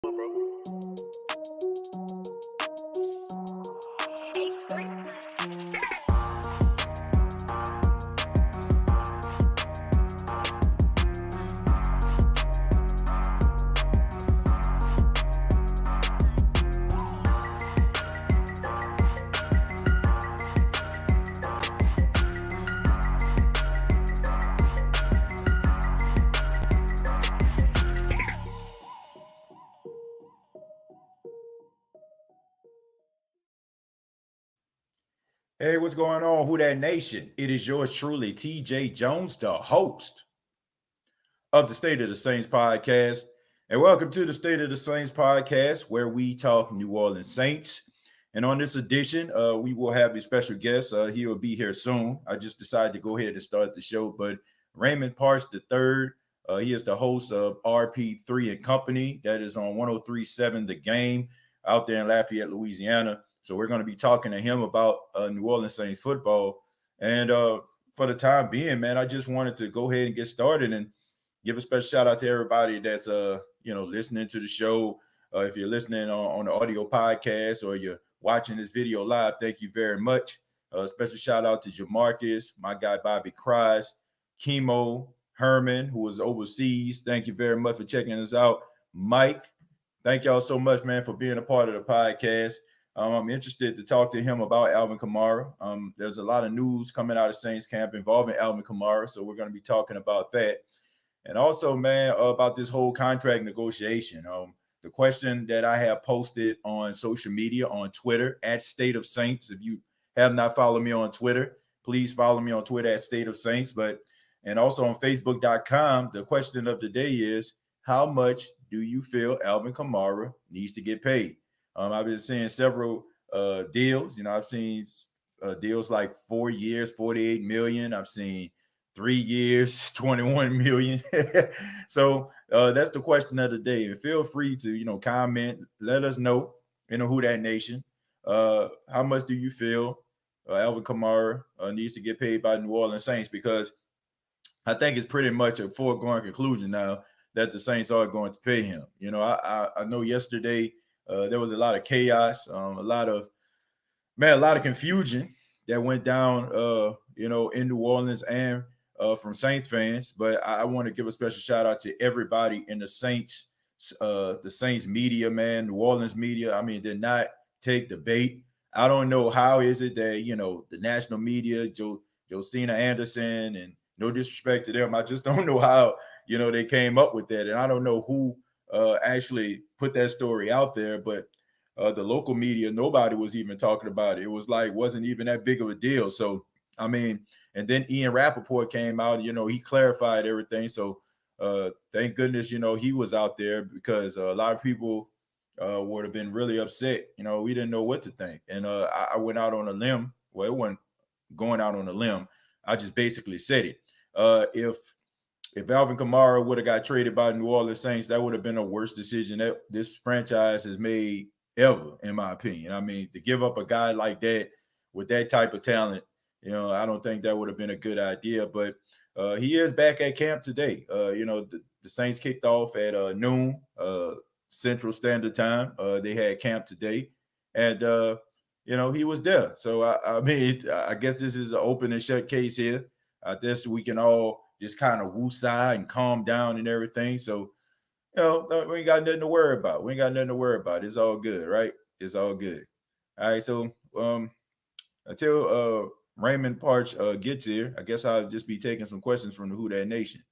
Hey, what's going on, Who That Nation? It is yours truly, TJ Jones, the host of the State of the Saints podcast. And welcome to the State of the Saints podcast, where we talk New Orleans Saints. And on this edition, we will have a special guest. He will be here soon. I just decided to go ahead and start the show. But Raymond Partsch III, he is the host of RPIII and Company. That is on 103.7 The Game out there in Lafayette, Louisiana. So we're going to be talking to him about New Orleans Saints football. And for the time being, man, I just wanted to go ahead and get started and give a special shout out to everybody that's listening to the show. If you're listening on the audio podcast or you're watching this video live, thank you very much. Special shout out to Jamarcus, my guy Bobby Cries, Chemo, Herman, who was overseas. Thank you very much for checking us out. Mike, thank y'all so much, man, for being a part of the podcast. I'm interested to talk to him about Alvin Kamara. There's a lot of news coming out of Saints camp involving Alvin Kamara, so we're going to be talking about that. And also, man, about this whole contract negotiation. The question that I have posted on social media, on Twitter, at State of Saints. If you have not followed me on Twitter, please follow me on Twitter at State of Saints. And also on Facebook.com, the question of the day is, how much do you feel Alvin Kamara needs to get paid? I've been seeing several deals. I've seen deals like 4 years, $48 million. I've seen 3 years, $21 million. So that's the question of the day. And feel free to, comment, let us know, Who That Nation. How much do you feel Alvin Kamara needs to get paid by New Orleans Saints? Because I think it's pretty much a foregone conclusion now that the Saints are going to pay him. I know yesterday there was a lot of chaos, a lot of confusion that went down, in New Orleans and from Saints fans. But I want to give a special shout out to everybody in the Saints media, man, New Orleans media. I mean, did not take the bait. I don't know how is it that, the national media, Josina Anderson, and no disrespect to them, I just don't know how, they came up with that. And I don't know who actually put that story out there, but the local media, nobody was even talking about it. It was wasn't even that big of a deal. So, I mean, and then Ian Rappaport came out, he clarified everything. So thank goodness, he was out there, because a lot of people would have been really upset. We didn't know what to think. And I went out on a limb. Well, it wasn't going out on a limb. I just basically said it. If Alvin Kamara would have got traded by the New Orleans Saints, that would have been the worst decision that this franchise has made ever, in my opinion. I mean, to give up a guy like that with that type of talent, I don't think that would have been a good idea. But he is back at camp today. The Saints kicked off at noon Central Standard Time. They had camp today, and he was there. So I mean, I guess this is an open and shut case here. I guess we can all just kind of woosah and calm down and everything. So, we ain't got nothing to worry about. It's all good, right? It's all good. All right. So until Raymond Partsch gets here, I guess I'll just be taking some questions from the Who That Nation.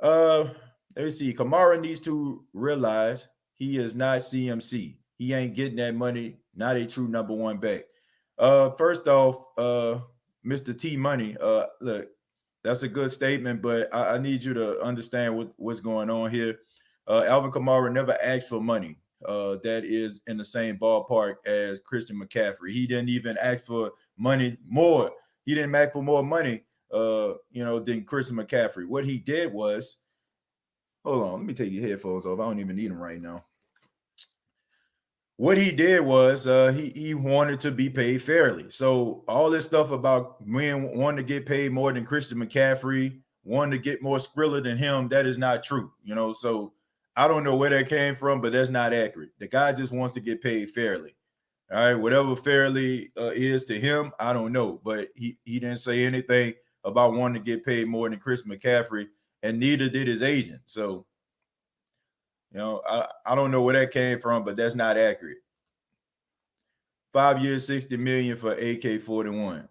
Let me see. Kamara needs to realize he is not CMC. He ain't getting that money. Not a true number one back. First off, Mr. T Money, look, that's a good statement, but I need you to understand what's going on here. Alvin Kamara never asked for money that is in the same ballpark as Christian McCaffrey. He didn't even ask for money more. He didn't ask for more money, than Christian McCaffrey. What he did was, hold on, let me take your headphones off. I don't even need them right now. What he did was he wanted to be paid fairly. So all this stuff about men wanting to get paid more than Christian McCaffrey, wanting to get more Skrilla than him, that is not true. So I don't know where that came from, but that's not accurate. The guy just wants to get paid fairly. All right, whatever fairly is to him, I don't know, but he didn't say anything about wanting to get paid more than Chris McCaffrey, and neither did his agent. So, I don't know where that came from, but that's not accurate. 5 years, $60 million for AK-41.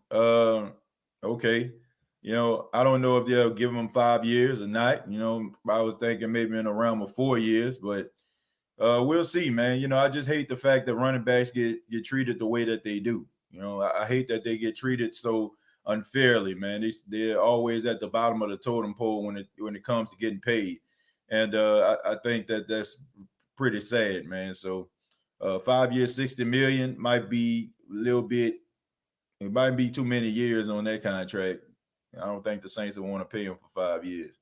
Okay. I don't know if they'll give him 5 years or not. I was thinking maybe in the realm of 4 years, but we'll see, man. I just hate the fact that running backs get treated the way that they do. I hate that they get treated so unfairly, man. They're always at the bottom of the totem pole when it comes to getting paid, and I think that's pretty sad, man. So 5 years, 60 million might be a little bit. It might be too many years on that contract. I don't think the Saints will want to pay him for 5 years.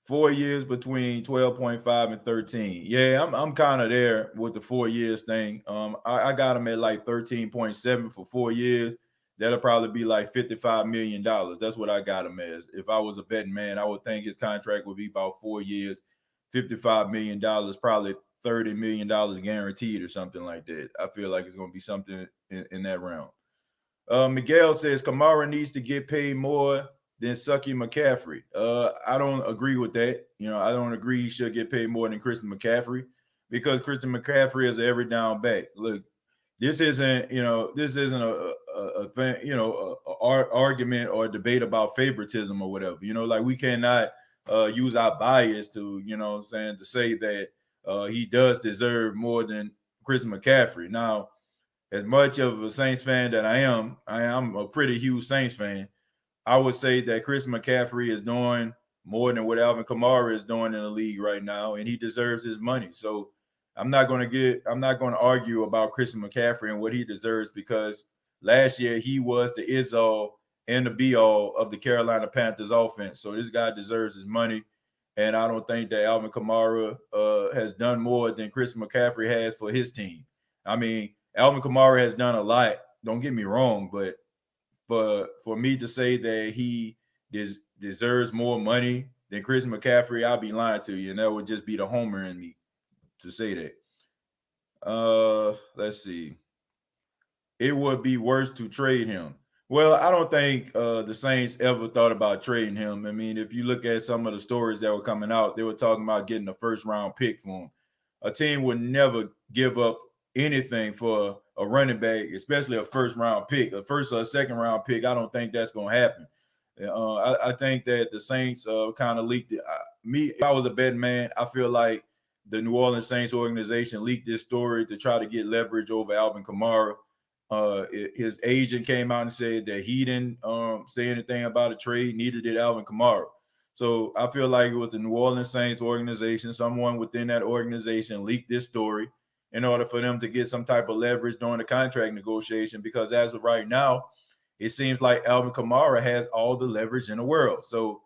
4 years between 12.5 and 13. Yeah, I'm kind of there with the 4 years thing. I got him at like 13.7 for 4 years. That'll probably be like $55 million. That's what I got him as. If I was a betting man, I would think his contract would be about 4 years, $55 million, probably $30 million guaranteed or something like that. I feel like it's going to be something in that realm. Miguel says Kamara needs to get paid more than Sucky McCaffrey. I don't agree with that. I don't agree he should get paid more than Christian McCaffrey, because Christian McCaffrey is an every down back. Look, this isn't a thing, argument or debate about favoritism or whatever. Like we cannot use our bias to, to say that he does deserve more than Christian McCaffrey. Now, as much of a Saints fan that I am a pretty huge Saints fan. I would say that Chris McCaffrey is doing more than what Alvin Kamara is doing in the league right now, and he deserves his money. So I'm not going to argue about Christian McCaffrey and what he deserves, because last year he was the is-all and the be-all of the Carolina Panthers offense. So this guy deserves his money, and I don't think that Alvin Kamara has done more than Chris McCaffrey has for his team. I mean, Alvin Kamara has done a lot. Don't get me wrong, but for me to say that he deserves more money than Chris McCaffrey, I'll be lying to you, and that would just be the homer in me to say that. Let's see. It would be worse to trade him. Well, I don't think the Saints ever thought about trading him. I mean, if you look at some of the stories that were coming out, they were talking about getting a first-round pick for him. A team would never give up anything for a running back, especially a first-round pick, a first or second-round pick. I don't think that's going to happen. I think that the Saints kind of leaked it. If I was a betting man, I feel like the New Orleans Saints organization leaked this story to try to get leverage over Alvin Kamara. His agent came out and said that he didn't say anything about a trade, neither did Alvin Kamara. So I feel like it was the New Orleans Saints organization, someone within that organization leaked this story in order for them to get some type of leverage during the contract negotiation, because as of right now, it seems like Alvin Kamara has all the leverage in the world. So,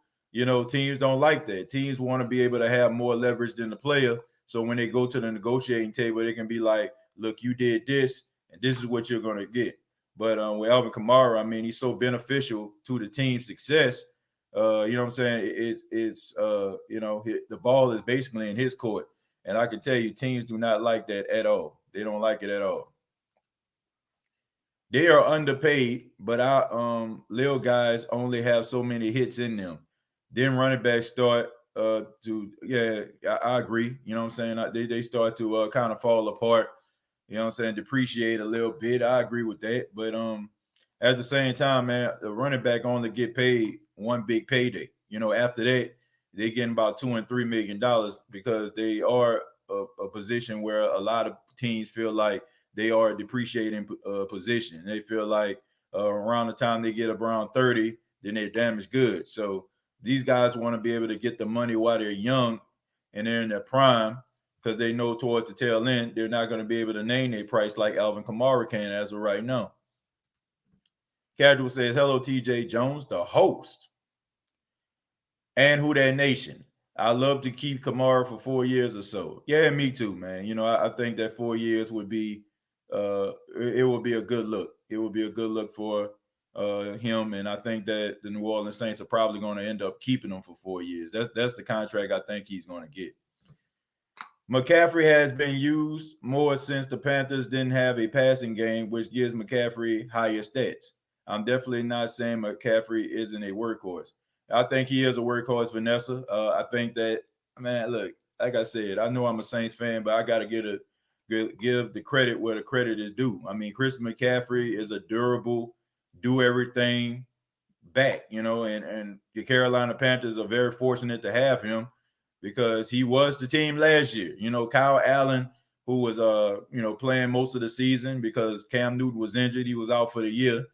teams don't like that. Teams want to be able to have more leverage than the player. So when they go to the negotiating table, they can be like, look, you did this, and this is what you're going to get. But with Alvin Kamara, I mean, he's so beneficial to the team's success. You know what I'm saying? The ball is basically in his court. And I can tell you, teams do not like that at all. They don't like it at all. They are underpaid, but our little guys only have so many hits in them. Then running backs start I agree. You know what I'm saying? They start to kind of fall apart. You know what I'm saying? Depreciate a little bit. I agree with that. But at the same time, man, the running back only get paid one big payday. After that, they're getting about $2 and $3 million, because they are a position where a lot of teams feel like they are a depreciating position. They feel like around the time they get around 30, then they're damaged goods. So these guys want to be able to get the money while they're young and they're in their prime, because they know towards the tail end they're not going to be able to name their price like Alvin Kamara can as of right now. Casual says, hello, TJ Jones, the host. And Who Dat Nation. I love to keep Kamara for 4 years or so. Yeah, me too, man. I think that 4 years would be it would be a good look. It would be a good look for him, and I think that the New Orleans Saints are probably going to end up keeping him for 4 years. That's the contract I think he's going to get. McCaffrey has been used more since the Panthers didn't have a passing game, which gives McCaffrey higher stats. I'm definitely not saying McCaffrey isn't a workhorse. I think he is a workhorse, Vanessa. I think that, man, look, like I said, I know I'm a Saints fan, but I got to give the credit where the credit is due. I mean, Chris McCaffrey is a durable, do everything back, and the Carolina Panthers are very fortunate to have him because he was the team last year. Kyle Allen, who was playing most of the season because Cam Newton was injured, he was out for the year.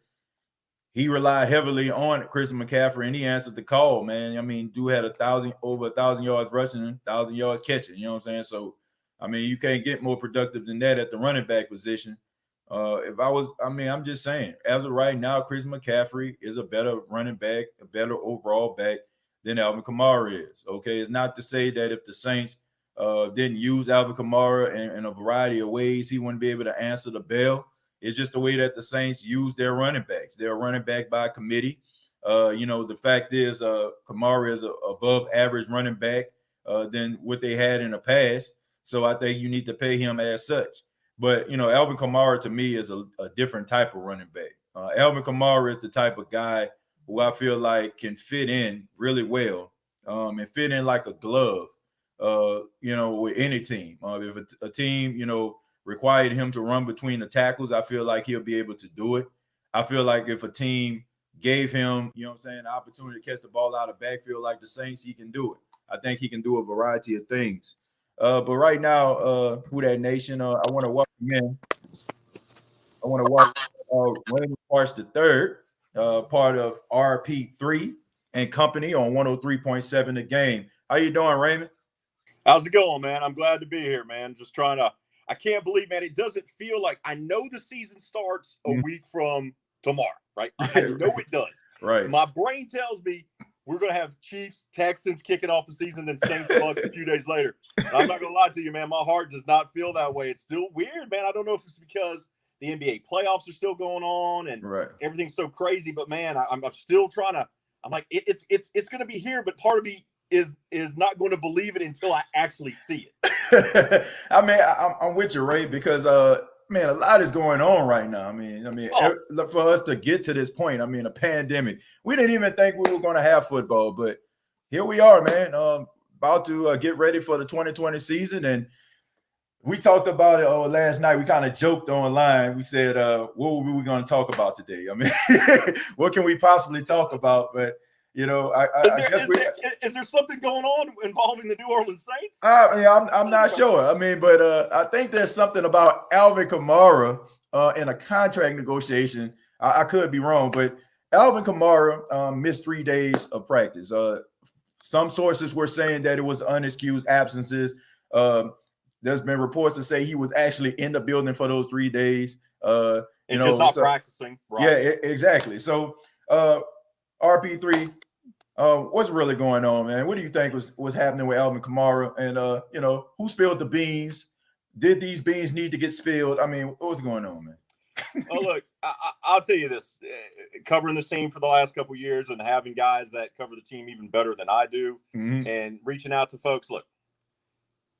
He relied heavily on Chris McCaffrey, and he answered the call, man. I mean, dude had over 1,000 yards rushing, 1,000 yards catching. You know what I'm saying? So, I mean, you can't get more productive than that at the running back position. I'm just saying, as of right now, Chris McCaffrey is a better running back, a better overall back than Alvin Kamara is. Okay, it's not to say that if the Saints didn't use Alvin Kamara in a variety of ways, he wouldn't be able to answer the bell. It's just the way that the Saints use their running backs. They're running back by committee. The fact is Kamara is above average running back than what they had in the past. So I think you need to pay him as such. But, Alvin Kamara to me is a different type of running back. Alvin Kamara is the type of guy who I feel like can fit in really well and fit in like a glove, with any team. If a team, required him to run between the tackles, I feel like he'll be able to do it. I feel like if a team gave him, the opportunity to catch the ball out of backfield like the Saints, he can do it. I think he can do a variety of things. But right now, Who Dat Nation, I want to welcome in. I want to welcome Raymond Partsch III, part of RPIII and Company on 103.7 The Game. How you doing, Raymond? How's it going, man? I'm glad to be here, man. Just trying to – I can't believe, man, it doesn't feel like – I know the season starts a week from tomorrow, right? I know it does. Right. My brain tells me we're going to have Chiefs, Texans kicking off the season, then Saints, Bucks a few days later. I'm not going to lie to you, man. My heart does not feel that way. It's still weird, man. I don't know if it's because the NBA playoffs are still going on and everything's so crazy. But, man, I'm still trying to – I'm like, it's going to be here, but part of me – is not going to believe it until I actually see it. I mean, I'm with you, Ray, because man, a lot is going on right now. I mean, for us to get to this point, I mean, a pandemic. We didn't even think we were going to have football, but here we are, man. About to get ready for the 2020 season, and we talked about it last night. We kind of joked online. We said, "What were we going to talk about today?" I mean, what can we possibly talk about? But is there something going on involving the New Orleans Saints? I'm not sure. I mean, but I think there's something about Alvin Kamara in a contract negotiation. I could be wrong, but Alvin Kamara missed 3 days of practice. Some sources were saying that it was unexcused absences. There's been reports to say he was actually in the building for those 3 days. Just not practicing. Right. Yeah, exactly. So RP3. What's really going on, man? What do you think was happening with Alvin Kamara? And who spilled the beans? Did these beans need to get spilled? I mean, what was going on, man? Well, look, I'll tell you this: covering this team for the last couple of years and having guys that cover the team even better than I do, and reaching out to folks. Look,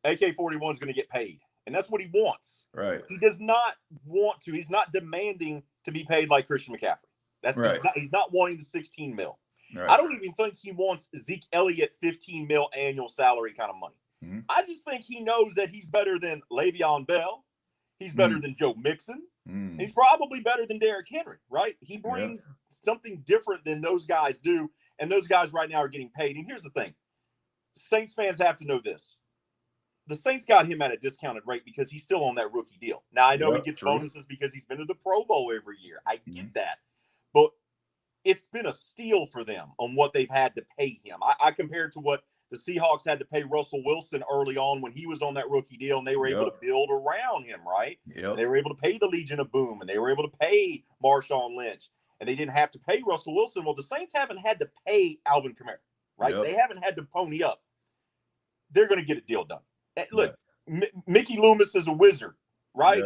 AK-41 is going to get paid, and that's what he wants. Right. He does not want to. He's not demanding to be paid like Christian McCaffrey. That's right. He's not wanting the $16 million. Right. I don't even think he wants Zeke Elliott $15 million annual salary kind of money. I just think he knows that he's better than Le'Veon Bell. He's better than Joe Mixon. He's probably better than Derrick Henry, right? He brings something different than those guys do, and those guys right now are getting paid. And here's the thing. Saints fans have to know this. The Saints got him at a discounted rate because he's still on that rookie deal. Now, I know he gets bonuses because he's been to the Pro Bowl every year. I get that. But it's been a steal for them on what they've had to pay him. I compare it to what the Seahawks had to pay Russell Wilson early on when he was on that rookie deal, and they were able to build around him, right? They were able to pay the Legion of Boom, and they were able to pay Marshawn Lynch, and they didn't have to pay Russell Wilson. Well, the Saints haven't had to pay Alvin Kamara, right? They haven't had to pony up. They're going to get a deal done. Look, Mickey Loomis is a wizard, right?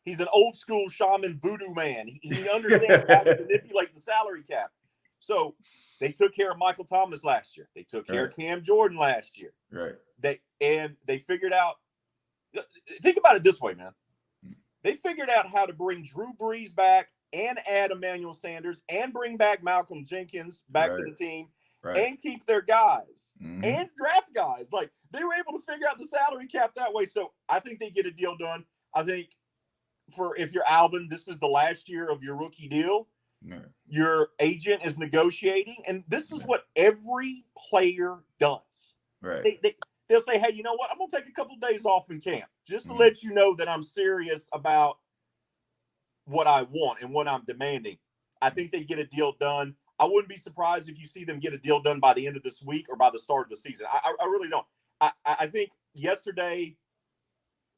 He's an old school shaman voodoo man. He understands how to manipulate the salary cap. So they took care of Michael Thomas last year. They took care of Cam Jordan last year. Right. They figured out Think about it this way, man. They figured out how to bring Drew Brees back and add Emmanuel Sanders and bring back Malcolm Jenkins back to the team and keep their guys and draft guys. Like, they were able to figure out the salary cap that way. So I think they get a deal done. I think if you're Alvin, this is the last year of your rookie deal. Your agent is negotiating, and this is what every player does. They'll say, hey, you know what? I'm going to take a couple of days off in camp just to let you know that I'm serious about what I want and what I'm demanding. I think they get a deal done. I wouldn't be surprised if you see them get a deal done by the end of this week or by the start of the season. I really don't. I think yesterday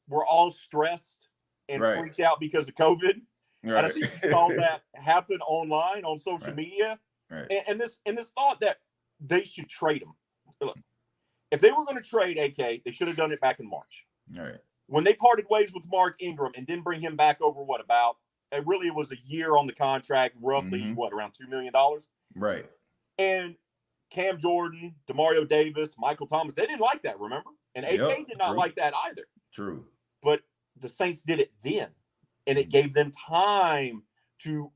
we're all stressed and freaked out because of COVID. And I think you saw that happen online on social media. And this thought that they should trade him. Look, if they were going to trade AK, they should have done it back in March. When they parted ways with Mark Ingram and didn't bring him back over, it was a year on the contract, roughly, around $2 million? And Cam Jordan, Demario Davis, Michael Thomas, they didn't like that, remember? And AK did not like that either. But the Saints did it then. And it gave them time to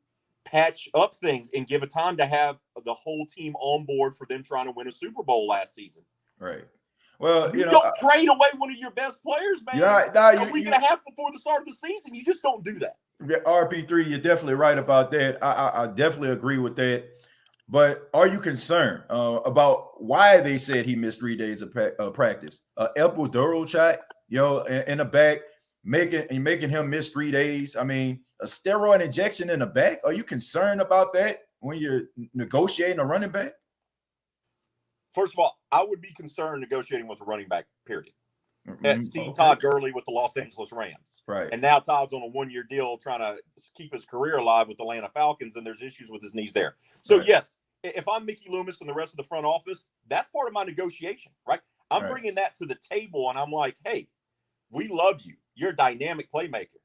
patch up things and give it time to have the whole team on board for them trying to win a Super Bowl last season. Well, you don't trade away one of your best players, man. A week and a half before the start of the season. You just don't do that. RP3, you're definitely right about that. I definitely agree with that. But are you concerned about why they said he missed 3 days of practice? Epidural shot, in the back, making him miss 3 days. I mean, a steroid injection in the back. Are you concerned about that when you're negotiating a running back? First of all, I would be concerned negotiating with a running back, period. See Todd Gurley with the Los Angeles Rams. And now Todd's on a one-year deal trying to keep his career alive with the Atlanta Falcons, and there's issues with his knees there. So, yes, if I'm Mickey Loomis and the rest of the front office, that's part of my negotiation, right? I'm bringing that to the table, and I'm like, hey, we love you. You're a dynamic playmaker.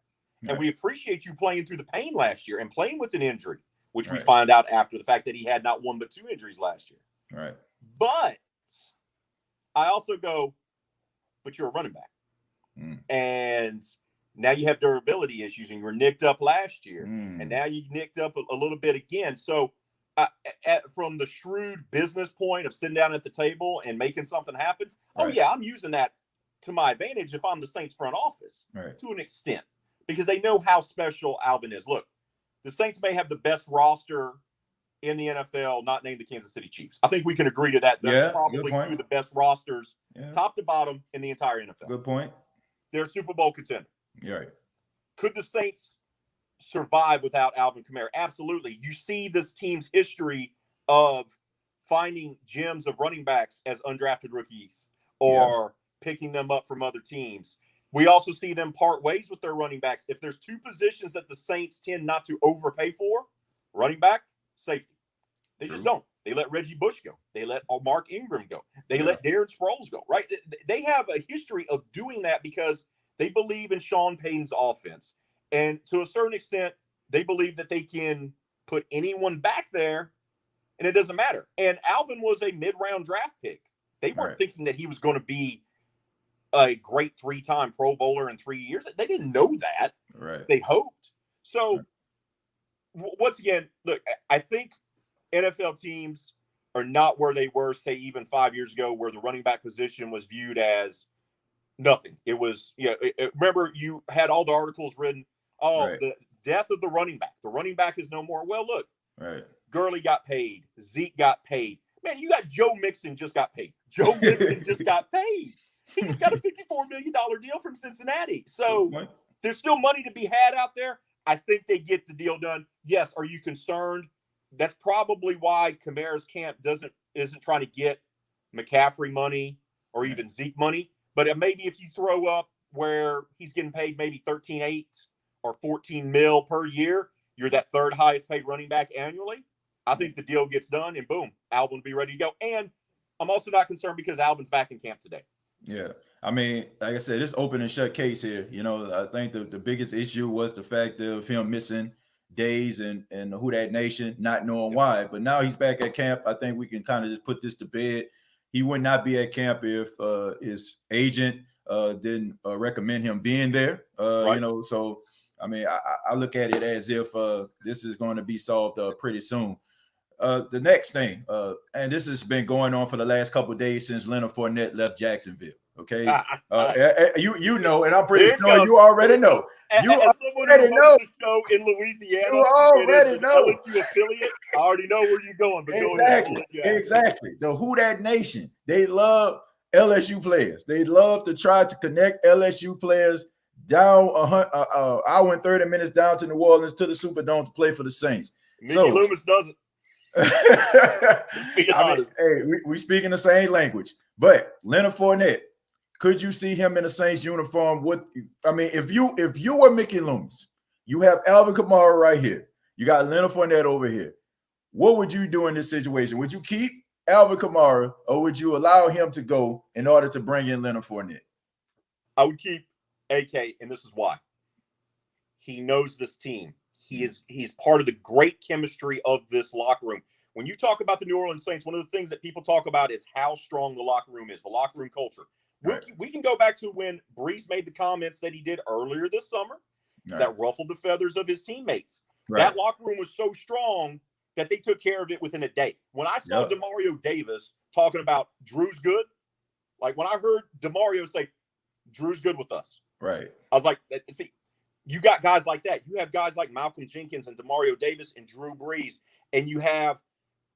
And we appreciate you playing through the pain last year and playing with an injury, which we find out after the fact that he had not one but two injuries last year. But I also go, but you're a running back. And now you have durability issues, and you were nicked up last year. And now you nicked up a little bit again. So from the shrewd business point of sitting down at the table and making something happen, I'm using that to my advantage if I'm the Saints front office to an extent, because they know how special Alvin is. Look, the Saints may have the best roster in the NFL, not named the Kansas City Chiefs. I think we can agree to that. They're probably two of the best rosters, top to bottom, in the entire NFL. Good point. They're a Super Bowl contender. Could the Saints survive without Alvin Kamara? Absolutely. You see this team's history of finding gems of running backs as undrafted rookies or picking them up from other teams. We also see them part ways with their running backs. If there's two positions that the Saints tend not to overpay for, running back, safety. They just don't. They let Reggie Bush go. They let Mark Ingram go. They let Darren Sproles go, right? They have a history of doing that because they believe in Sean Payton's offense. And to a certain extent, they believe that they can put anyone back there, and it doesn't matter. And Alvin was a mid-round draft pick. They weren't thinking that he was going to be a great three-time Pro Bowler in 3 years. They didn't know that. They hoped. So, once again, look, I think NFL teams are not where they were, say, even 5 years ago, where the running back position was viewed as nothing. It was, remember, you had all the articles written, the death of the running back. The running back is no more. Well, look, Gurley got paid. Zeke got paid. Man, you got Joe Mixon just got paid. Joe Mixon just got paid. He just got a $54 million deal from Cincinnati. So there's still money to be had out there. I think they get the deal done. Yes. Are you concerned? That's probably why Kamara's camp isn't trying to get McCaffrey money or even Zeke money. But maybe if you throw up where he's getting paid maybe $13.8 or $14 million per year, you're that third highest paid running back annually. I think the deal gets done, and boom, Alvin will be ready to go. And I'm also not concerned because Alvin's back in camp today. I mean, like I said, it's open and shut case here. I think the biggest issue was the fact of him missing days and Who Dat Nation not knowing why. But now he's back at camp. I think we can kind of just put this to bed. He would not be at camp if his agent didn't recommend him being there. Right. You know, so I mean, I look at it as if this is going to be solved pretty soon. The next thing, and this has been going on for the last couple of days since Leonard Fournette left Jacksonville. Okay, you know, and I'm pretty sure you already know. You as someone who hosts a show in Louisiana, you already know. LSU affiliate, I already know where you're going. But Exactly. The Who Dat Nation, they love LSU players. They love to try to connect LSU players down hour and 30 minutes down to New Orleans to the Superdome to play for the Saints. Mickey Loomis doesn't. We speaking the same language. But Leonard Fournette, could you see him in a Saints uniform? If you were Mickey Loomis, you have Alvin Kamara right here. You got Leonard Fournette over here. What would you do in this situation? Would you keep Alvin Kamara, or would you allow him to go in order to bring in Leonard Fournette? I would keep AK, and this is why. He knows this team. He's part of the great chemistry of this locker room. When you talk about the New Orleans Saints, one of the things that people talk about is how strong the locker room is, the locker room culture. Right. We can go back to when Brees made the comments that he did earlier this summer that ruffled the feathers of his teammates. Right. That locker room was so strong that they took care of it within a day. When I saw DeMario Davis talking about Drew's good, like when I heard DeMario say, Drew's good with us. Right. I was like, see, you got guys like that. You have guys like Malcolm Jenkins and DeMario Davis and Drew Brees, and you have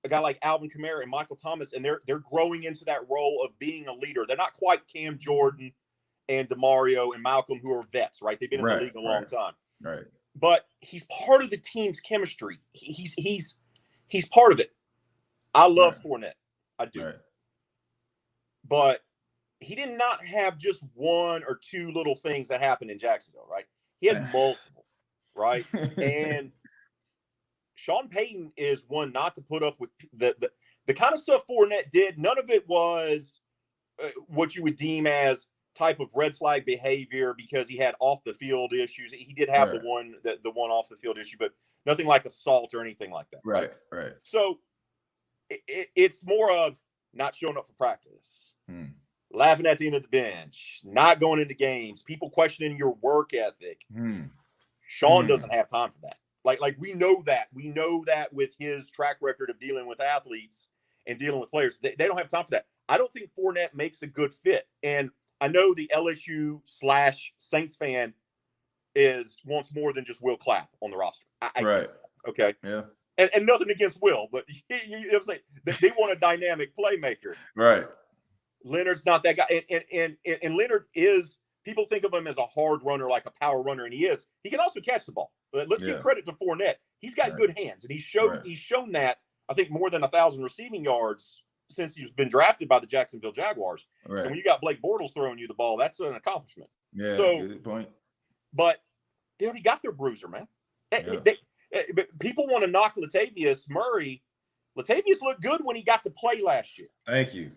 a guy like Alvin Kamara and Michael Thomas, and they're growing into that role of being a leader. They're not quite Cam Jordan and DeMario and Malcolm, who are vets, right? They've been in the league a long time. Right. But he's part of the team's chemistry. He's part of it. I love Fournette. I do. Right. But he did not have just one or two little things that happened in Jacksonville, right? He had multiple, right? And Sean Payton is one not to put up with the kind of stuff Fournette did. None of it was what you would deem as type of red flag behavior because he had off the field issues. He did have the one off the field issue, but nothing like assault or anything like that. Right. So it's more of not showing up for practice, laughing at the end of the bench, not going into games, people questioning your work ethic. Sean doesn't have time for that. Like we know that. We know that with his track record of dealing with athletes and dealing with players. They don't have time for that. I don't think Fournette makes a good fit. And I know the LSU/Saints fan wants more than just Will Clapp on the roster. Right. Okay. Yeah. And nothing against Will, but you know what I'm saying? They want a dynamic playmaker. Right. Leonard's not that guy. And Leonard is, people think of him as a hard runner, like a power runner, and he is. He can also catch the ball. But let's give credit to Fournette. He's got good hands, and he's shown that, I think, more than 1,000 receiving yards since he's been drafted by the Jacksonville Jaguars. Right. And when you got Blake Bortles throwing you the ball, that's an accomplishment. Yeah, so, good point. But they already got their bruiser, man. But people want to knock Latavius Murray. Latavius looked good when he got to play last year. Thank you.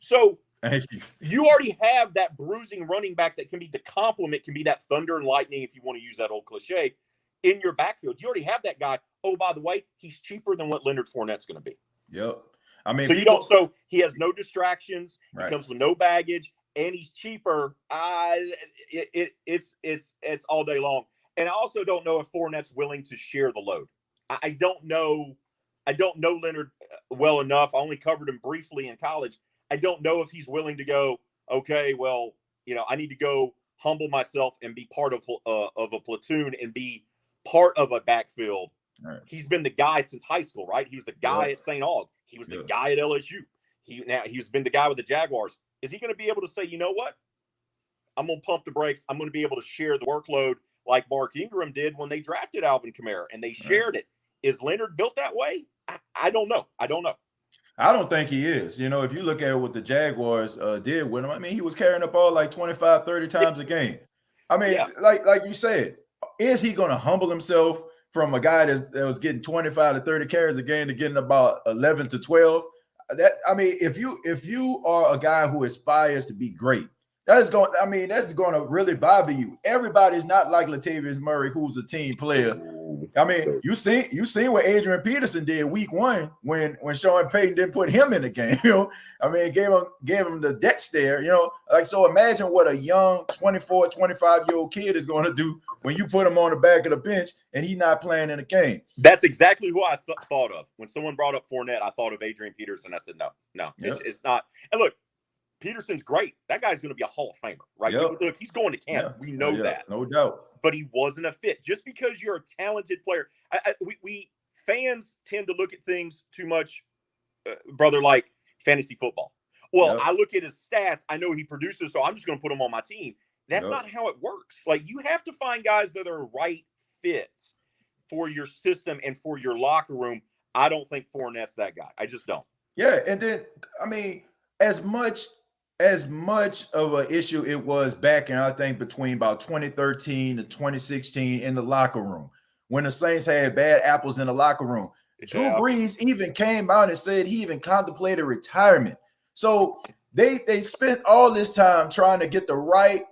So thank you. You already have that bruising running back that can be the complement, can be that thunder and lightning, if you want to use that old cliche, in your backfield. You already have that guy. Oh, by the way, he's cheaper than what Leonard Fournette's going to be. Yep. I mean, so he has no distractions. He comes with no baggage, and he's cheaper. It's all day long. And I also don't know if Fournette's willing to share the load. I don't know Leonard well enough. I only covered him briefly in college. I don't know if he's willing to go, okay, well, I need to go humble myself and be part of a platoon and be part of a backfield. Right. He's been the guy since high school, right? He was the guy at St. Aug. He was the guy at LSU. He's been the guy with the Jaguars. Is he going to be able to say, you know what? I'm going to pump the brakes. I'm going to be able to share the workload like Mark Ingram did when they drafted Alvin Kamara, and they shared it. Is Leonard built that way? I don't know. I don't think he is. If you look at what the Jaguars did with him, I mean, he was carrying the ball like 25, 30 times a game. I mean, like you said, is he going to humble himself from a guy that was getting 25 to 30 carries a game to getting about 11 to 12? If you are a guy who aspires to be great, that's going to really bother you. Everybody's not like Latavius Murray, who's a team player. I mean, you seen what Adrian Peterson did week 1 when Sean Payton didn't put him in the game. You know, I mean, gave him the death stare. You know, like, so imagine what a young 24, 25-year-old kid is going to do when you put him on the back of the bench and he's not playing in the game. That's exactly who I thought of when someone brought up Fournette. I thought of Adrian Peterson. I said, no, it's not. And look, Peterson's great. That guy's going to be a Hall of Famer, right? Yep. Look, he's going to camp. We know that, no doubt. But he wasn't a fit. Just because you're a talented player, we fans tend to look at things too much, brother, like fantasy football. Well, I look at his stats. I know he produces, so I'm just going to put him on my team. That's not how it works. Like, you have to find guys that are right fits for your system and for your locker room. I don't think Fournette's that guy. I just don't. Yeah, and then, I mean, as much of an issue it was back in, I think, between about 2013 to 2016 in the locker room, when the Saints had bad apples in the locker room. Drew Brees even came out and said he even contemplated retirement. So they spent all this time trying to get the right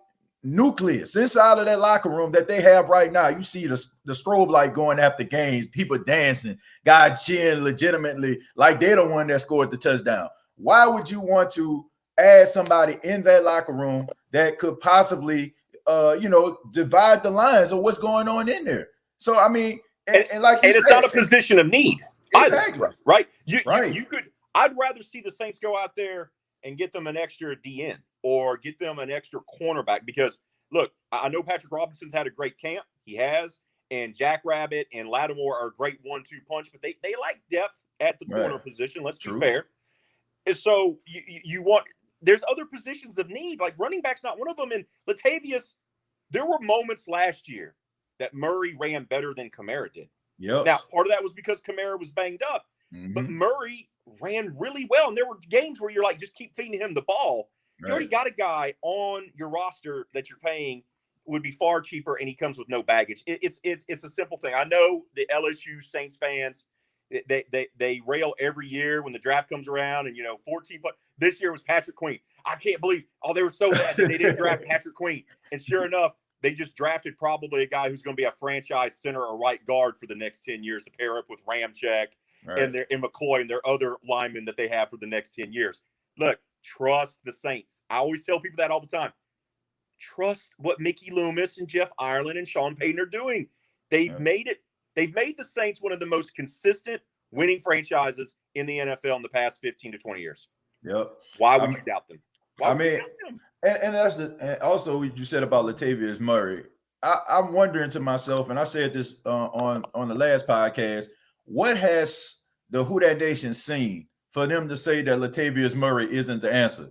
nucleus inside of that locker room that they have right now. You see the strobe light going after games, people dancing, guys cheering legitimately like they're the one that scored the touchdown. Why would you want to add somebody in that locker room that could possibly, divide the lines of what's going on in there? So, I mean, and it's not a position of need exactly. Either, right? You could. I'd rather see the Saints go out there and get them an extra DN or get them an extra cornerback, because look, I know Patrick Robinson's had a great camp. He has, and Jack Rabbit and Lattimore are a great 1-2 punch, but they like depth at the corner position. Let's be fair. And so you want. There's other positions of need, like running back's not one of them. And Latavius, there were moments last year that Murray ran better than Kamara did. Yep. Now, part of that was because Kamara was banged up, but Murray ran really well. And there were games where you're like, just keep feeding him the ball. You already got a guy on your roster that you're paying would be far cheaper, and he comes with no baggage. It's a simple thing. I know the LSU Saints fans, they rail every year when the draft comes around, and 14. But this year was Patrick Queen. I can't believe they were so mad that they didn't draft Patrick Queen. And sure enough, they just drafted probably a guy who's going to be a franchise center or right guard for the next 10 years to pair up with Ramczyk and McCoy and their other linemen that they have for the next 10 years. Look, trust the Saints. I always tell people that all the time. Trust what Mickey Loomis and Jeff Ireland and Sean Payton are doing. They've made it. They've made the Saints one of the most consistent winning franchises in the NFL in the past 15 to 20 years. Yep. Why would you doubt them? And that's and also what you said about Latavius Murray. I'm wondering to myself, and I said this on the last podcast, what has the Who Dat Nation seen for them to say that Latavius Murray isn't the answer?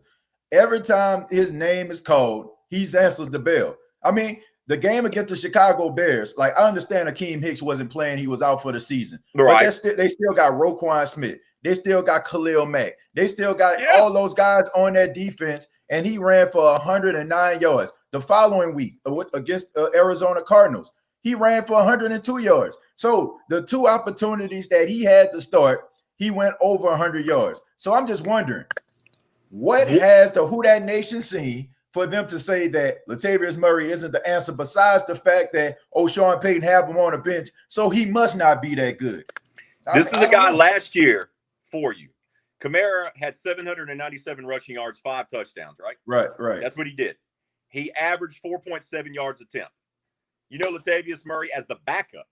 Every time his name is called, he's answered the bell. I mean, the game against the Chicago Bears, like, I understand Akeem Hicks wasn't playing. He was out for the season. Right. But they still got Roquan Smith. They still got Khalil Mack. They still got all those guys on that defense, and he ran for 109 yards. The following week against Arizona Cardinals, he ran for 102 yards. So the two opportunities that he had to start, he went over 100 yards. So I'm just wondering, what has the Who Dat Nation seen for them to say that Latavius Murray isn't the answer, besides the fact that Sean Payton have him on the bench, so he must not be that good? This is a guy last year for you. Kamara had 797 rushing yards, 5 touchdowns, right? Right. That's what he did. He averaged 4.7 yards a attempt. Latavius Murray, as the backup,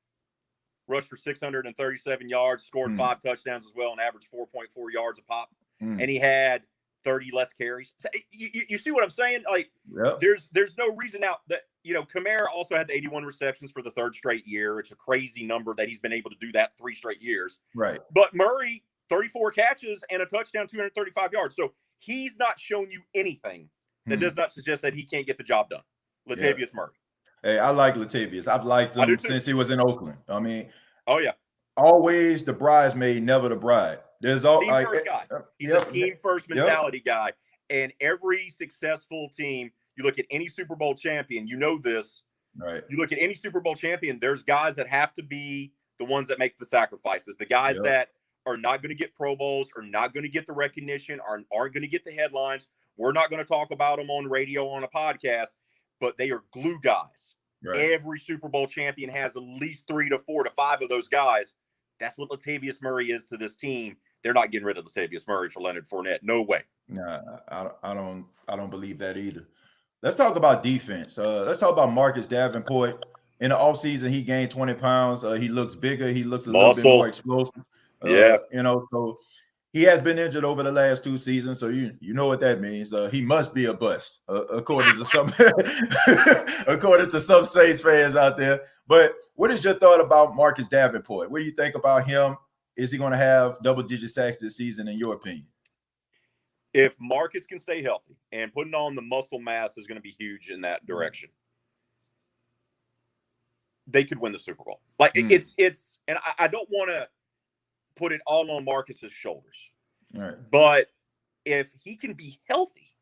rushed for 637 yards, scored 5 touchdowns as well, and averaged 4.4 yards a pop. And he had 30 less carries. You see what I'm saying? Like, there's no reason now that, Kamara also had the 81 receptions for the 3rd straight year. It's a crazy number that he's been able to do that 3 straight years. Right. But Murray, 34 catches and a touchdown, 235 yards. So he's not shown you anything that does not suggest that he can't get the job done. Latavius Murray. Hey, I like Latavius. I've liked him since he was in Oakland. I mean, always the bridesmaid, never the bride. There's all team first guy. He's a team first mentality guy. And every successful team, you look at any Super Bowl champion, you know this. Right. You look at any Super Bowl champion, there's guys that have to be the ones that make the sacrifices. The guys that are not going to get Pro Bowls, are not going to get the recognition, aren't going to get the headlines. We're not going to talk about them on radio, on a podcast, but they are glue guys. every Super Bowl champion has at least 3 to 4 to 5 of those guys. That's what Latavius Murray is to this team. They're not getting rid of Latavius Murray for Leonard Fournette. No way. Nah, I don't believe that either. Let's talk about defense. Let's talk about Marcus Davenport. In the offseason, he gained 20 pounds. He looks bigger. He looks a little bit more explosive. So he has been injured over the last 2 seasons. So you know what that means. He must be a bust, according to some according to some Saints fans out there. But what is your thought about Marcus Davenport? What do you think about him? Is he going to have double-digit sacks this season, in your opinion? If Marcus can stay healthy, and putting on the muscle mass is going to be huge in that direction, they could win the Super Bowl. Like it's, and I don't want to put it all on Marcus's shoulders, but if he can be healthy,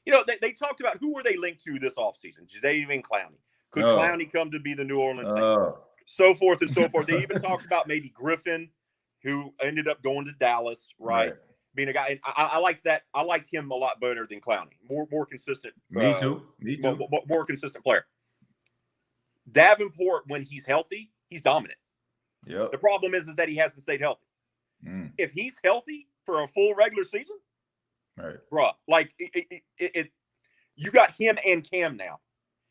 they talked about who were they linked to this offseason? Jadeveon Clowney. Could Clowney come to be the New Orleans Saints? So forth and so forth. They even talked about maybe Griffin, who ended up going to Dallas, right? Being a guy, and I liked that. I liked him a lot better than Clowney. More consistent. Me too. More consistent player. Davenport, when he's healthy, he's dominant. Yep. The problem is that he hasn't stayed healthy. If he's healthy for a full regular season, bruh, like you got him and Cam now.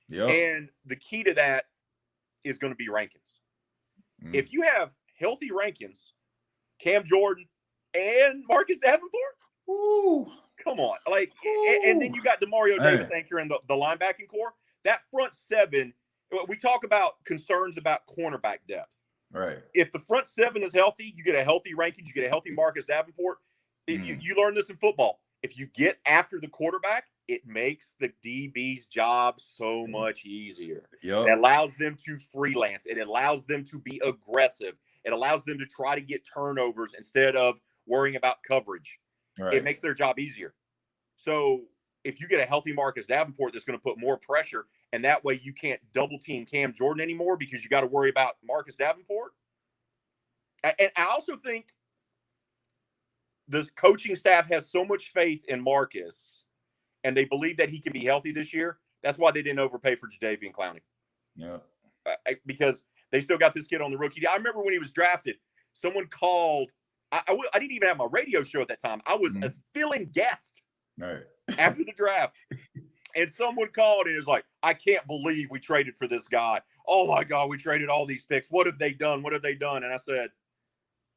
Yep. And the key to that is going to be Rankins. If you have healthy Rankins, Cam Jordan, and Marcus Davenport, come on. And then you got Demario Davis anchoring the linebacking core. That front seven, we talk about concerns about cornerback depth. Right. If the front seven is healthy, you get a healthy Rankins, you get a healthy Marcus Davenport. You learn this in football. If you get after the quarterback, it makes the DB's job so much easier. Yep. It allows them to freelance. It allows them to be aggressive. It allows them to try to get turnovers instead of worrying about coverage. It makes their job easier. So if you get a healthy Marcus Davenport, that's going to put more pressure, and that way you can't double team Cam Jordan anymore because you got to worry about Marcus Davenport. And I also think the coaching staff has so much faith in Marcus, and they believe that he can be healthy this year. That's why they didn't overpay for Jadeveon Clowney. Yeah. Because they still got this kid on the rookie deal. I remember when he was drafted, someone called. I didn't even have my radio show at that time. I was a fill-in guest after the draft. And someone called and was like, I can't believe we traded for this guy. Oh, my God, we traded all these picks. What have they done? What have they done? And I said,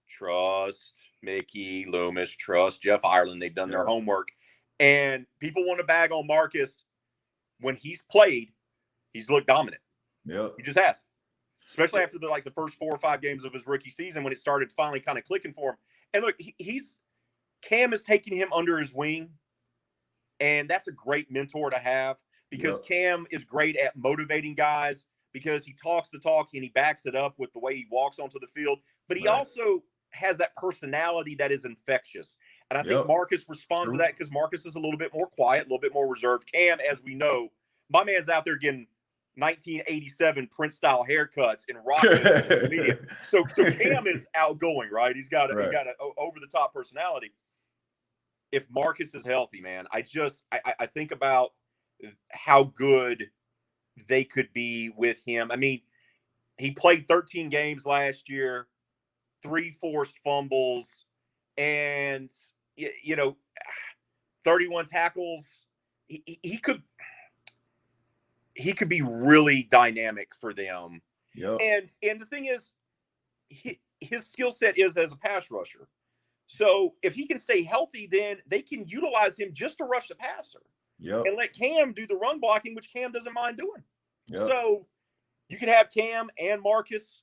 trust Mickey Loomis, trust Jeff Ireland. They've done their homework. And people want to bag on Marcus. When he's played, he's looked dominant. Yeah, He just has. Especially after the first 4 or 5 games of his rookie season when it started finally kind of clicking for him. And look, Cam is taking him under his wing, and that's a great mentor to have because Cam is great at motivating guys because he talks the talk and he backs it up with the way he walks onto the field. But he also has that personality that is infectious. And I think Marcus responds to that because Marcus is a little bit more quiet, a little bit more reserved. Cam, as we know, my man's out there getting 1987 Prince-style haircuts and rocking the media. So Cam is outgoing, right? He's got an over-the-top personality. If Marcus is healthy, man, I think about how good they could be with him. I mean, he played 13 games last year, 3 forced fumbles, and 31 tackles. He could be really dynamic for them. Yep. And the thing is, his skill set is as a pass rusher. So if he can stay healthy, then they can utilize him just to rush the passer. Yep. And let Cam do the run blocking, which Cam doesn't mind doing. Yep. So you can have Cam and Marcus,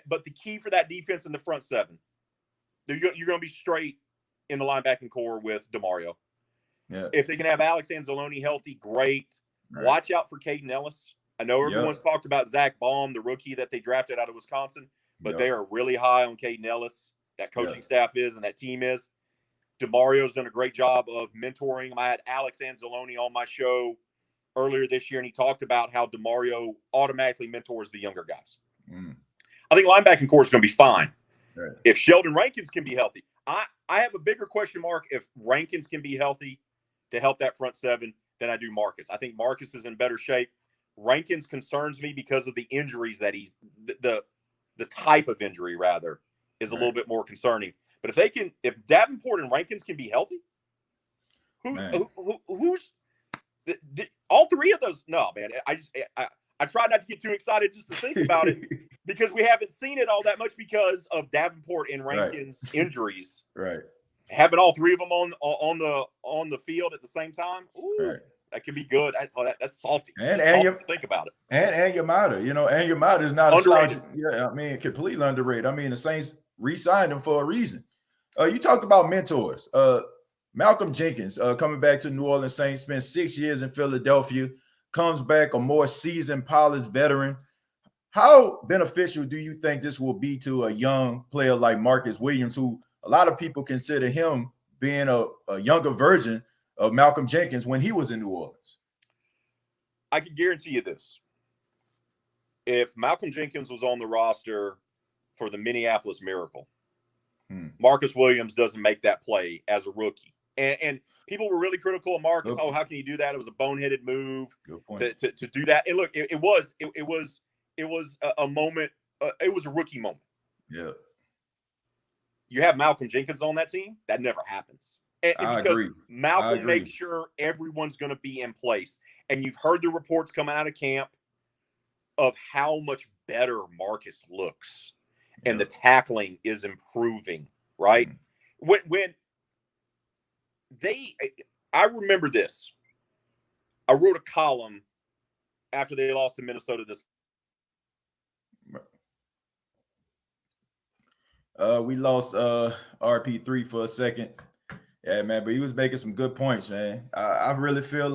but the key for that defense in the front seven, you're going to be straight in the linebacking core with Demario. Yeah. If they can have Alex Anzalone healthy, great. Right. Watch out for Caden Ellis. I know everyone's talked about Zach Baum, the rookie that they drafted out of Wisconsin, but they are really high on Caden Ellis. That coaching staff is and that team is. Demario's done a great job of mentoring. I had Alex Anzalone on my show earlier this year, and he talked about how Demario automatically mentors the younger guys. I think linebacking core is going to be fine. Right. If Sheldon Rankins can be healthy. I have a bigger question mark if Rankins can be healthy to help that front seven than I do Marcus. I think Marcus is in better shape. Rankins concerns me because of the injuries that the type of injury rather is a little bit more concerning. But if Davenport and Rankins can be healthy, who's all three of those? No, man. I try not to get too excited just to think about it because we haven't seen it all that much because of Davenport and Rankins' injuries. Right. Having all three of them on the field at the same time, that could be good. That's salty. And think about it. And Yamada, and Yamada is not underrated. A slouch. Yeah, I mean, completely underrated. I mean, the Saints re-signed him for a reason. You talked about mentors. Malcolm Jenkins coming back to New Orleans Saints, spent 6 years in Philadelphia, comes back a more seasoned, polished veteran. How beneficial do you think this will be to a young player like Marcus Williams, who a lot of people consider him being a younger version of Malcolm Jenkins when he was in New Orleans? I can guarantee you this. If Malcolm Jenkins was on the roster for the Minneapolis Miracle, Marcus Williams doesn't make that play as a rookie. And people were really critical of Marcus. Oh, how can you do that? It was a boneheaded move to do that. And look, it was a moment. It was a rookie moment. Yeah. You have Malcolm Jenkins on that team. That never happens. And I because agree. Malcolm makes sure everyone's going to be in place. And you've heard the reports coming out of camp of how much better Marcus looks. And the tackling is improving, right? I remember this. I wrote a column after they lost to Minnesota this. We lost RPIII for a second. Yeah, man, but he was making some good points, man. I honestly feel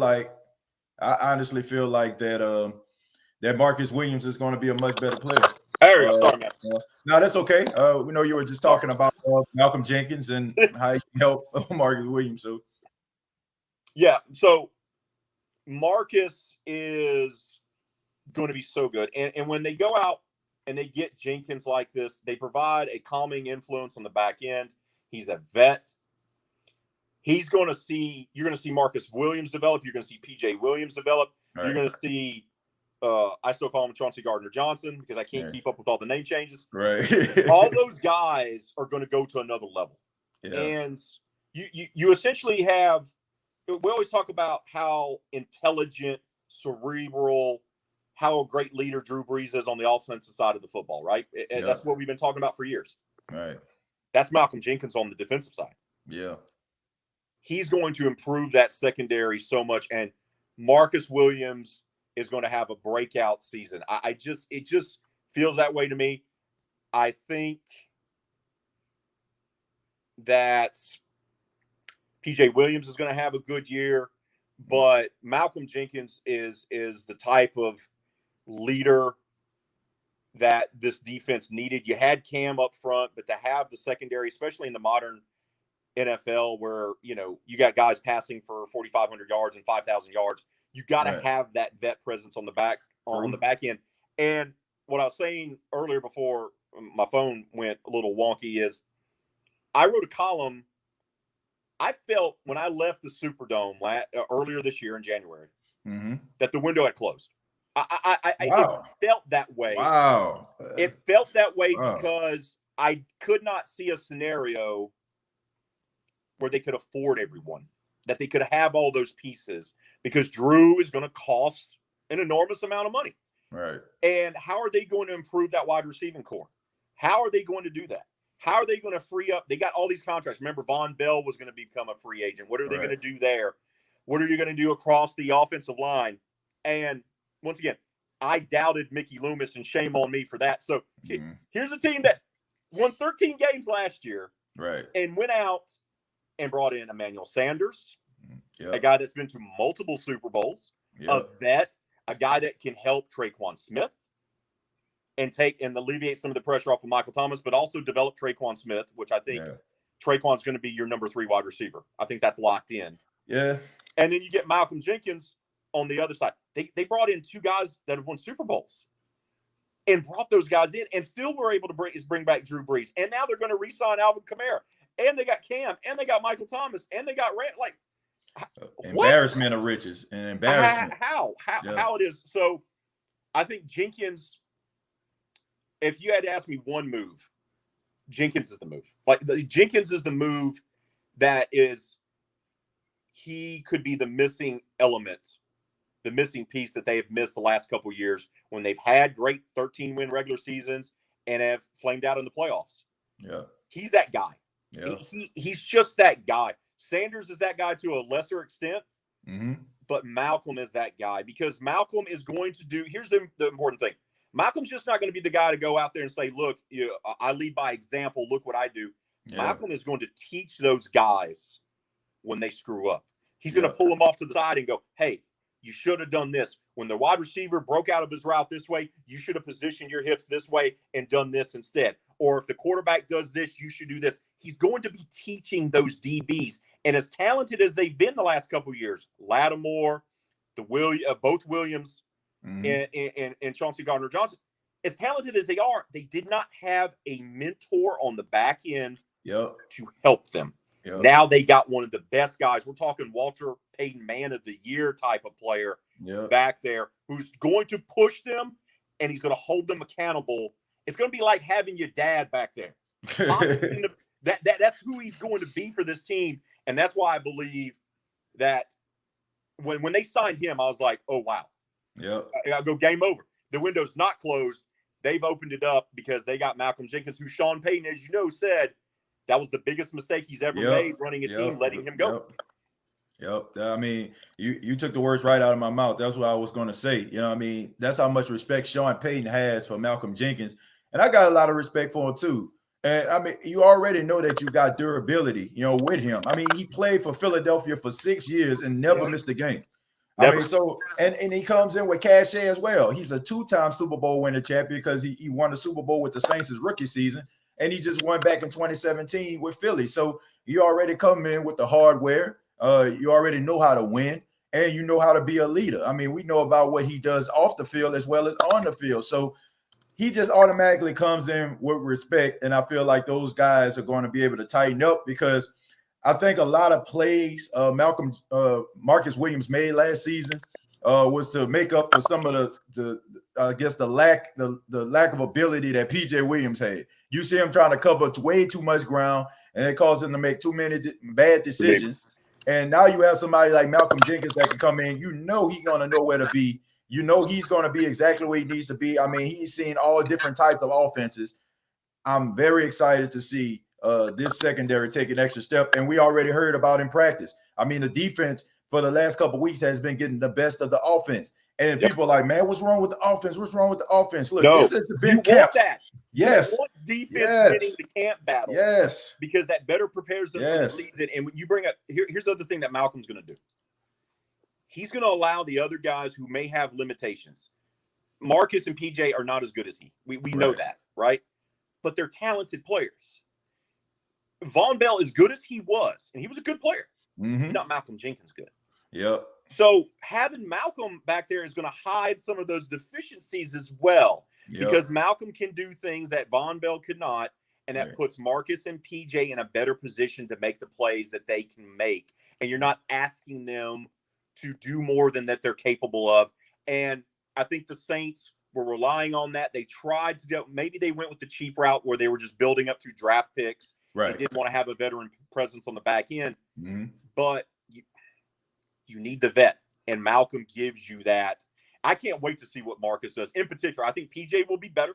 like that that Marcus Williams is going to be a much better player. Sorry, man. No, that's okay. We know you were just talking about Malcolm Jenkins and how he can help Marcus Williams. So, yeah. So Marcus is going to be so good, and when they go out and they get Jenkins like this, they provide a calming influence on the back end. He's a vet. You're going to see Marcus Williams develop. You're going to see PJ Williams develop. Right. You're going to see. I still call him Chauncey Gardner-Johnson because I can't keep up with all the name changes. Right. All those guys are going to go to another level. Yeah. And you essentially have – we always talk about how intelligent, cerebral, how a great leader Drew Brees is on the offensive side of the football, right? And that's what we've been talking about for years. Right. That's Malcolm Jenkins on the defensive side. Yeah. He's going to improve that secondary so much. And Marcus Williams – is going to have a breakout season. It just feels that way to me. I think that PJ Williams is going to have a good year, but Malcolm Jenkins is the type of leader that this defense needed. You had Cam up front, but to have the secondary, especially in the modern NFL where, you got guys passing for 4,500 yards and 5,000 yards, you got to have that vet presence on the back end. And what I was saying earlier before my phone went a little wonky is I wrote a column. I felt when I left the Superdome earlier this year in January that the window had closed. It felt that way. Wow. It felt that way because I could not see a scenario where they could afford everyone, that they could have all those pieces, because Drew is going to cost an enormous amount of money. Right. And how are they going to improve that wide receiving core? How are they going to do that? How are they going to free up? They got all these contracts. Remember, Von Bell was going to become a free agent. What are they going to do there? What are you going to do across the offensive line? And once again, I doubted Mickey Loomis, and shame on me for that. So here's a team that won 13 games last year, and went out and brought in Emmanuel Sanders, a guy that's been to multiple Super Bowls, a vet, a guy that can help Traquan Smith and alleviate some of the pressure off of Michael Thomas, but also develop Traquan Smith, which I think Traquan's going to be your number 3 wide receiver. I think that's locked in. Yeah. And then you get Malcolm Jenkins on the other side. They brought in 2 guys that have won Super Bowls and brought those guys in, and still were able to bring back Drew Brees. And now they're going to re-sign Alvin Kamara. And they got Cam, and they got Michael Thomas, and they got Rand. Like, embarrassment of riches, and embarrassment. How it is. So I think Jenkins, if you had to ask me one move, Jenkins is the move. Jenkins is the move that is, he could be the missing element, the missing piece that they have missed the last couple of years when they've had great 13-win regular seasons and have flamed out in the playoffs. Yeah. He's that guy. Yeah. He's just that guy. Sanders is that guy to a lesser extent, mm-hmm. but Malcolm is that guy because Malcolm is going to do, here's the important thing. Malcolm's just not going to be the guy to go out there and say, look, I lead by example. Look what I do. Yeah. Malcolm is going to teach those guys when they screw up. He's going to pull them off to the side and go, hey, you should have done this. When the wide receiver broke out of his route this way, you should have positioned your hips this way and done this instead. Or if the quarterback does this, you should do this. He's going to be teaching those DBs. And as talented as they've been the last couple of years, Lattimore, both Williams, mm-hmm. and Chauncey Gardner-Johnson, as talented as they are, they did not have a mentor on the back end to help them. Yep. Now they got one of the best guys. We're talking Walter Payton Man of the Year type of player back there who's going to push them and he's going to hold them accountable. It's going to be like having your dad back there. That's who he's going to be for this team. And that's why I believe that when they signed him, I was like, oh, wow. Yeah. I'll go game over. The window's not closed. They've opened it up because they got Malcolm Jenkins, who Sean Payton, as you know, said that was the biggest mistake he's ever made running a team, letting him go. Yep. I mean, you took the words right out of my mouth. That's what I was going to say. You know what I mean? That's how much respect Sean Payton has for Malcolm Jenkins. And I got a lot of respect for him too. And I mean, you already know that you got durability, with him. I mean, he played for Philadelphia for 6 years and never missed a game. Never. I mean, so and he comes in with cachet as well. He's a 2-time Super Bowl winner champion because he won the Super Bowl with the Saints his rookie season. And he just won back in 2017 with Philly. So you already come in with the hardware. You already know how to win, and you know how to be a leader. I mean, we know about what he does off the field as well as on the field. So he just automatically comes in with respect, and I feel like those guys are going to be able to tighten up because I think a lot of plays Marcus Williams made last season was to make up for some of the lack of ability that PJ Williams had. You see him trying to cover way too much ground, and it caused him to make too many bad decisions. And now you have somebody like Malcolm Jenkins that can come in. You know he's going to know where to be. You know he's going to be exactly where he needs to be. I mean, he's seen all different types of offenses. I'm very excited to see this secondary take an extra step, and we already heard about in practice. I mean, the defense for the last couple of weeks has been getting the best of the offense. And people are like, man, what's wrong with the offense? What's wrong with the offense? Look, this is the big caps. Yes. You want defense winning the camp battle. Yes. Because that better prepares them for the season. And when you bring up, here's the other thing that Malcolm's going to do. He's going to allow the other guys who may have limitations. Marcus and PJ are not as good as he. We know that, right? But they're talented players. Von Bell, as good as he was, and he was a good player, he's not Malcolm Jenkins good. Yep. So having Malcolm back there is going to hide some of those deficiencies as well, because Malcolm can do things that Von Bell could not, and that puts Marcus and PJ in a better position to make the plays that they can make. And you're not asking them to do more than that they're capable of. And I think the Saints were relying on that. They tried to go, maybe they went with the cheap route where they were just building up through draft picks. Right. They didn't want to have a veteran presence on the back end. But you need the vet, and Malcolm gives you that. I can't wait to see what Marcus does. In particular, I think PJ will be better.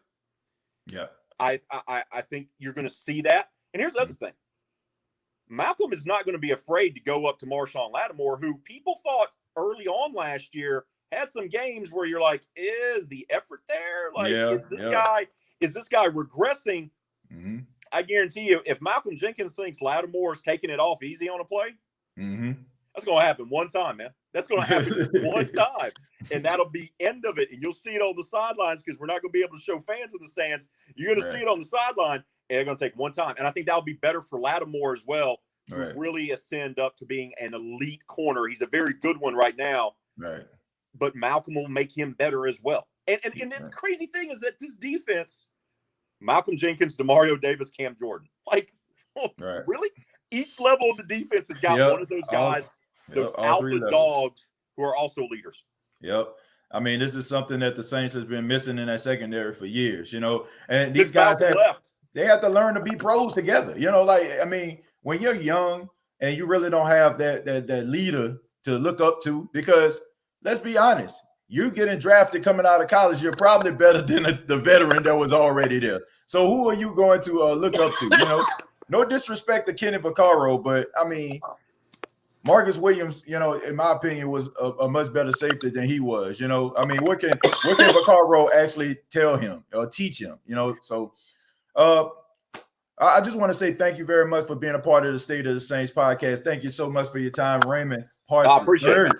Yeah. I think you're going to see that. And here's the other thing. Malcolm is not going to be afraid to go up to Marshawn Lattimore, who people thought early on last year had some games where you're like, is the effort there? Like, is this guy regressing? I guarantee you, if Malcolm Jenkins thinks Lattimore is taking it off easy on a play, that's going to happen one time, man. That's going to happen one time. And that'll be end of it. And you'll see it on the sidelines because we're not going to be able to show fans in the stands. You're going to see it on the sideline, and they're going to take one time. And I think that'll be better for Lattimore as well to really ascend up to being an elite corner. He's a very good one right now. Right. But Malcolm will make him better as well. And the crazy thing is that this defense, Malcolm Jenkins, Demario Davis, Cam Jordan, like, really? Each level of the defense has got one of those guys, those alpha dogs who are also leaders. Yep. I mean, this is something that the Saints has been missing in that secondary for years, and these guys they have to learn to be pros together. I mean, when you're young and you really don't have that leader to look up to, because let's be honest, you getting drafted coming out of college, you're probably better than the veteran that was already there. So who are you going to look up to? No disrespect to Kenny Vaccaro, but I mean, Marcus Williams, in my opinion, was a much better safety than he was. I mean, what can Vaccaro actually tell him or teach him? So I just want to say thank you very much for being a part of the State of the Saints podcast. Thank you so much for your time, Raymond Partsch. I appreciate it.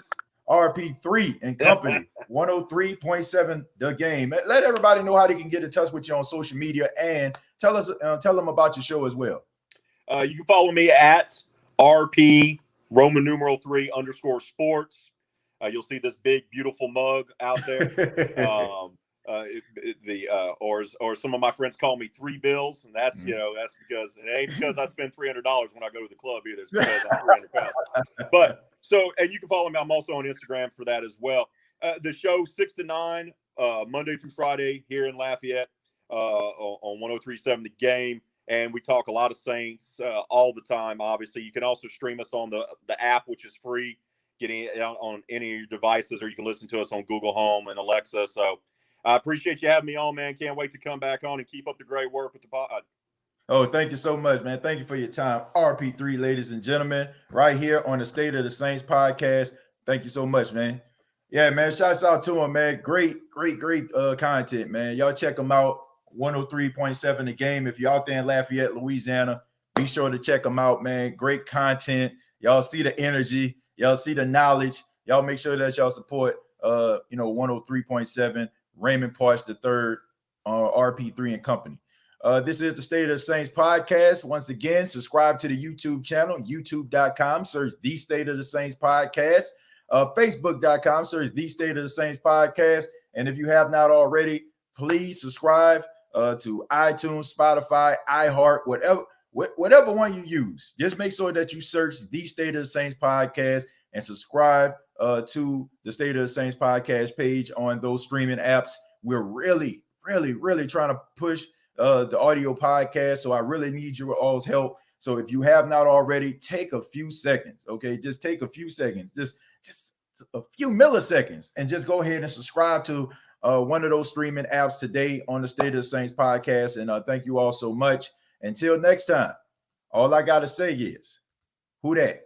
RPIII and Company, 103.7 The Game. Let everybody know how they can get in touch with you on social media, and tell them about your show as well. You can follow me at RP Roman numeral 3 _sports. You'll see this big, beautiful mug out there. Or some of my friends call me 3 bills, and that's that's because it ain't because I spend $300 when I go to the club either. It's because I'm 300 pounds. But and you can follow me. I'm also on Instagram for that as well. The show 6 to 9 Monday through Friday here in Lafayette on 103.7 The Game. And we talk a lot of Saints all the time. Obviously, you can also stream us on the app, which is free, getting it on any of your devices, or you can listen to us on Google Home and Alexa. So I appreciate you having me on, man. Can't wait to come back on and keep up the great work with the pod. Oh, thank you so much, man. Thank you for your time. RP3, ladies and gentlemen, right here on the State of the Saints podcast. Thank you so much, man. Yeah, man. Shouts out to him, man. Great content, man. Y'all check him out. 103.7 The Game. If you're out there in Lafayette, Louisiana, be sure to check them out, man. Great content. Y'all see the energy. Y'all see the knowledge. Y'all make sure that y'all support 103.7 Raymond Partsch III, RP3 and Company. This is the State of the Saints podcast. Once again, subscribe to the YouTube channel, youtube.com, search The State of the Saints podcast. Facebook.com, search The State of the Saints podcast. And if you have not already, please subscribe to iTunes, Spotify, iHeart, whatever one you use. Just make sure that you search The State of the Saints podcast and subscribe to the State of the Saints podcast page on those streaming apps. We're really trying to push the audio podcast, so I really need your all's help. So if you have not already, take a few seconds, okay? Just take a few seconds, just a few milliseconds, and just go ahead and subscribe to one of those streaming apps today on the State of the Saints podcast. And thank you all so much. Until next time, all I got to say is, who dat?